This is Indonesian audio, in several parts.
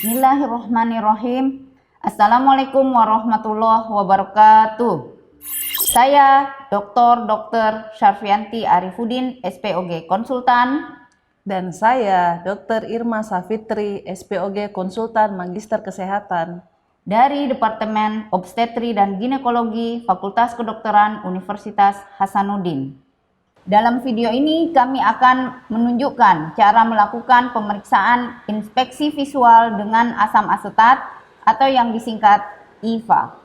Bismillahirrahmanirrahim. Assalamualaikum warahmatullahi wabarakatuh. Saya Dr. Syarfianti Arifudin, SPOG Konsultan. Dan saya Dr. Irma Safitri, SPOG Konsultan Magister Kesehatan. Dari Departemen Obstetri dan Ginekologi Fakultas Kedokteran Universitas Hasanuddin. Dalam video ini kami akan menunjukkan cara melakukan pemeriksaan inspeksi visual dengan asam asetat atau yang disingkat IVA.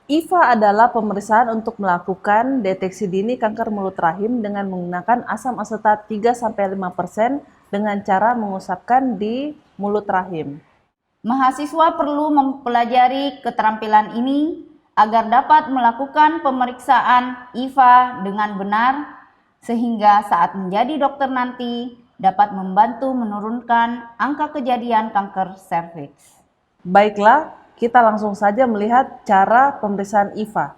IVA adalah pemeriksaan untuk melakukan deteksi dini kanker mulut rahim dengan menggunakan asam asetat 3-5% dengan cara mengusapkan di mulut rahim. Mahasiswa perlu mempelajari keterampilan ini agar dapat melakukan pemeriksaan IVA dengan benar, sehingga saat menjadi dokter nanti dapat membantu menurunkan angka kejadian kanker serviks. Baiklah, kita langsung saja melihat cara pemeriksaan IVA.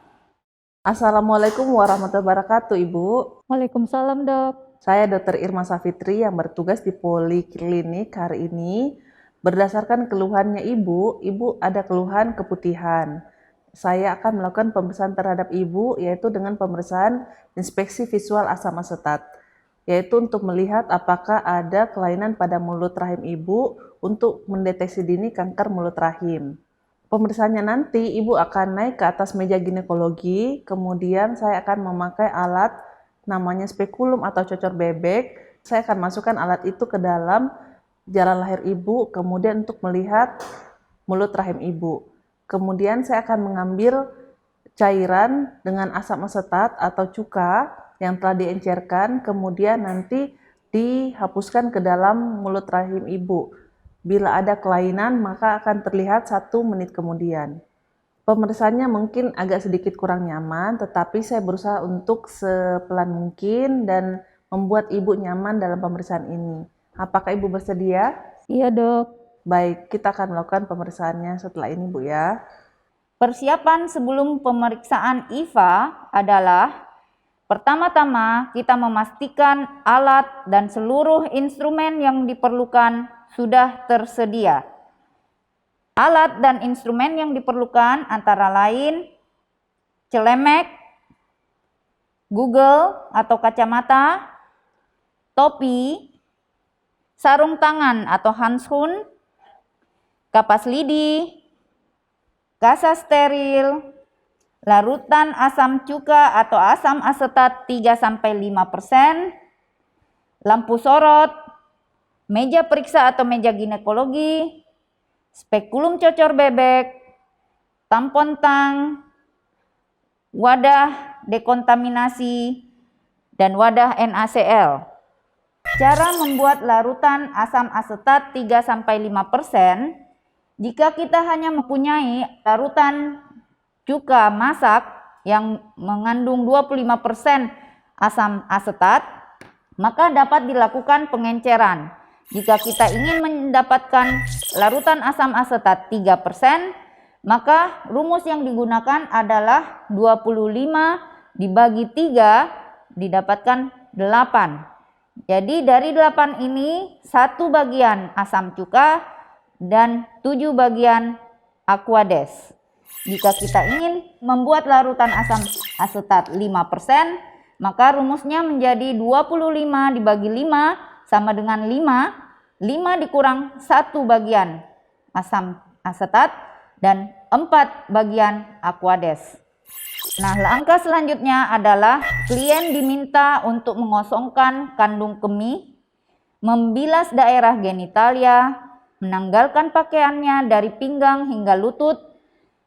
Assalamualaikum warahmatullahi wabarakatuh, Ibu. Waalaikumsalam, Dok. Saya Dr. Irma Safitri yang bertugas di Poliklinik hari ini. Berdasarkan keluhannya Ibu ada keluhan keputihan. Saya akan melakukan pemeriksaan terhadap Ibu, yaitu dengan pemeriksaan inspeksi visual asam asetat, yaitu untuk melihat apakah ada kelainan pada mulut rahim Ibu untuk mendeteksi dini kanker mulut rahim. Pemeriksaannya nanti Ibu akan naik ke atas meja ginekologi, kemudian saya akan memakai alat namanya spekulum atau cocor bebek. Saya akan masukkan alat itu ke dalam jalan lahir Ibu, kemudian untuk melihat mulut rahim Ibu. Kemudian saya akan mengambil cairan dengan asam asetat atau cuka yang telah diencerkan, kemudian nanti dihapuskan ke dalam mulut rahim Ibu. Bila ada kelainan, maka akan terlihat 1 menit kemudian. Pemeriksaannya mungkin agak sedikit kurang nyaman, tetapi saya berusaha untuk sepelan mungkin dan membuat Ibu nyaman dalam pemeriksaan ini. Apakah Ibu bersedia? Iya, Dok. Baik, kita akan melakukan pemeriksaannya setelah ini, Bu ya. Persiapan sebelum pemeriksaan IVA adalah pertama-tama kita memastikan alat dan seluruh instrumen yang diperlukan sudah tersedia. Alat dan instrumen yang diperlukan antara lain celemek, Google atau kacamata, topi, sarung tangan atau handschoen, kapas lidi, gasa steril, larutan asam cuka atau asam asetat 3-5%, lampu sorot, meja periksa atau meja ginekologi, spekulum cocor bebek, tampon tang, wadah dekontaminasi, dan wadah NaCl. Cara membuat larutan asam asetat 3-5%. Jika kita hanya mempunyai larutan cuka masak yang mengandung 25% asam asetat, maka dapat dilakukan pengenceran. Jika kita ingin mendapatkan larutan asam asetat 3%, maka rumus yang digunakan adalah 25 dibagi 3 didapatkan 8. Jadi dari 8 ini 1 bagian asam cuka dan 7 bagian Aquades. Jika kita ingin membuat larutan asam asetat 5%, maka rumusnya menjadi 25 dibagi 5 sama dengan 5. 5 dikurang 1 bagian asam asetat dan 4 bagian Aquades. Nah, langkah selanjutnya adalah klien diminta untuk mengosongkan kandung kemih, membilas daerah genitalia, menanggalkan pakaiannya dari pinggang hingga lutut,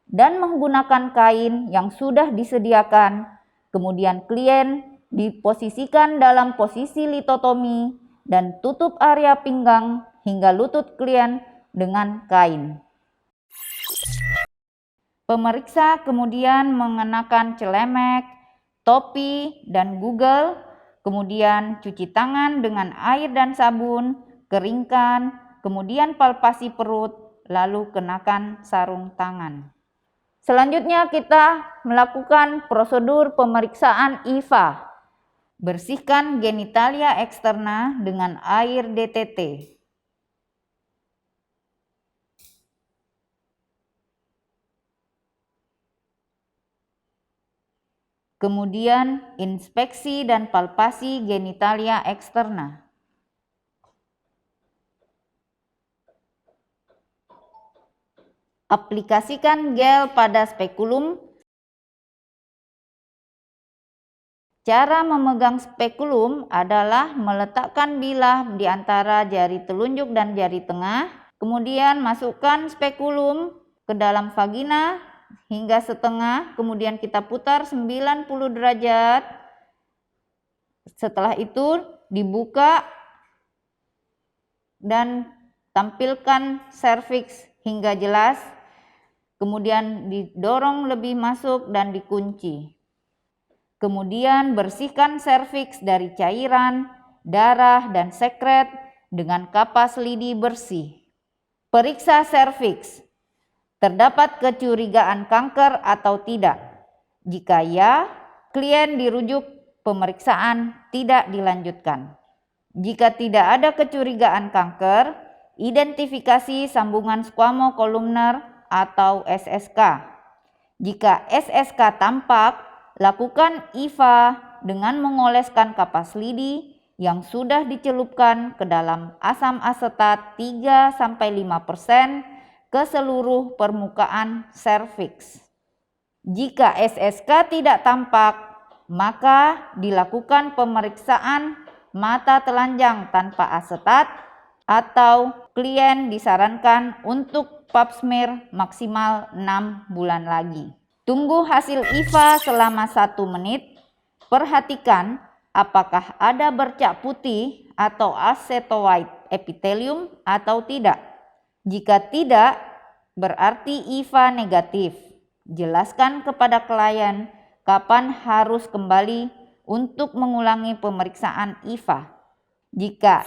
dan menggunakan kain yang sudah disediakan. Kemudian klien diposisikan dalam posisi litotomi dan tutup area pinggang hingga lutut klien dengan kain. Pemeriksa kemudian mengenakan celemek, topi, dan Google, kemudian cuci tangan dengan air dan sabun, keringkan, kemudian palpasi perut, lalu kenakan sarung tangan. Selanjutnya kita melakukan prosedur pemeriksaan IVA. Bersihkan genitalia eksterna dengan air DTT. Kemudian inspeksi dan palpasi genitalia eksterna. Aplikasikan gel pada spekulum. Cara memegang spekulum adalah meletakkan bilah di antara jari telunjuk dan jari tengah, kemudian masukkan spekulum ke dalam vagina hingga setengah, kemudian kita putar 90 derajat. Setelah itu dibuka dan tampilkan serviks hingga jelas, kemudian didorong lebih masuk dan dikunci. Kemudian bersihkan serviks dari cairan, darah, dan sekret dengan kapas lidi bersih. Periksa serviks. Terdapat kecurigaan kanker atau tidak? Jika ya, klien dirujuk, pemeriksaan tidak dilanjutkan. Jika tidak ada kecurigaan kanker, identifikasi sambungan squamocolumnar atau SSK. Jika SSK tampak, lakukan IVA dengan mengoleskan kapas lidi yang sudah dicelupkan ke dalam asam asetat 3-5% ke seluruh permukaan serviks. Jika SSK tidak tampak, maka dilakukan pemeriksaan mata telanjang tanpa asetat atau klien disarankan untuk pap smear maksimal 6 bulan lagi. Tunggu hasil IVA selama 1 menit. Perhatikan apakah ada bercak putih atau acetoid epithelium atau tidak. Jika tidak, berarti IVA negatif. Jelaskan kepada klien kapan harus kembali untuk mengulangi pemeriksaan IVA. Jika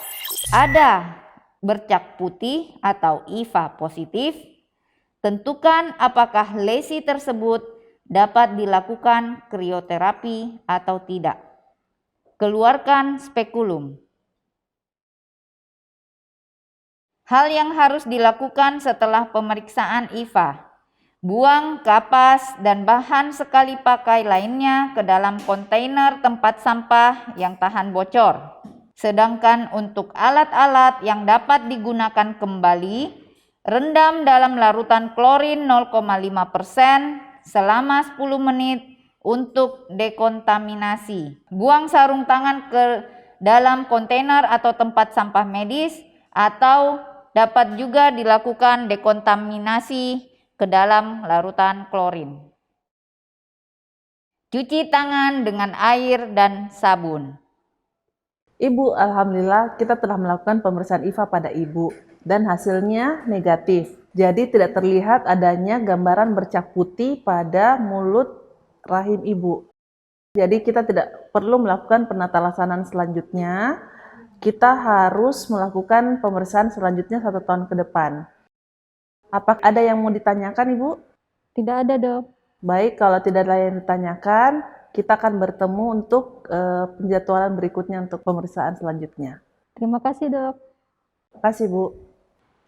ada bercak putih atau IVA positif, tentukan apakah lesi tersebut dapat dilakukan krioterapi atau tidak. Keluarkan spekulum. Hal yang harus dilakukan setelah pemeriksaan IVA. Buang kapas dan bahan sekali pakai lainnya ke dalam kontainer tempat sampah yang tahan bocor. Sedangkan untuk alat-alat yang dapat digunakan kembali, rendam dalam larutan klorin 0,5% selama 10 menit untuk dekontaminasi. Buang sarung tangan ke dalam kontainer atau tempat sampah medis, atau dapat juga dilakukan dekontaminasi ke dalam larutan klorin. Cuci tangan dengan air dan sabun. Ibu, alhamdulillah kita telah melakukan pemeriksaan IVA pada Ibu dan hasilnya negatif. Jadi tidak terlihat adanya gambaran bercak putih pada mulut rahim Ibu. Jadi kita tidak perlu melakukan penata laksanaan selanjutnya. Kita harus melakukan pemeriksaan selanjutnya 1 tahun ke depan. Apakah ada yang mau ditanyakan, Ibu? Tidak ada, Dok. Baik, kalau tidak ada yang ditanyakan, kita akan bertemu untuk penjadwalan berikutnya untuk pemeriksaan selanjutnya. Terima kasih, Dok. Terima kasih, Bu.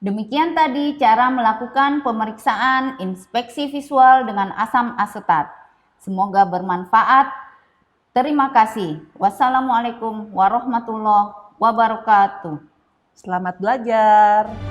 Demikian tadi cara melakukan pemeriksaan inspeksi visual dengan asam asetat. Semoga bermanfaat. Terima kasih. Wassalamualaikum warahmatullahi wabarakatuh. Selamat belajar.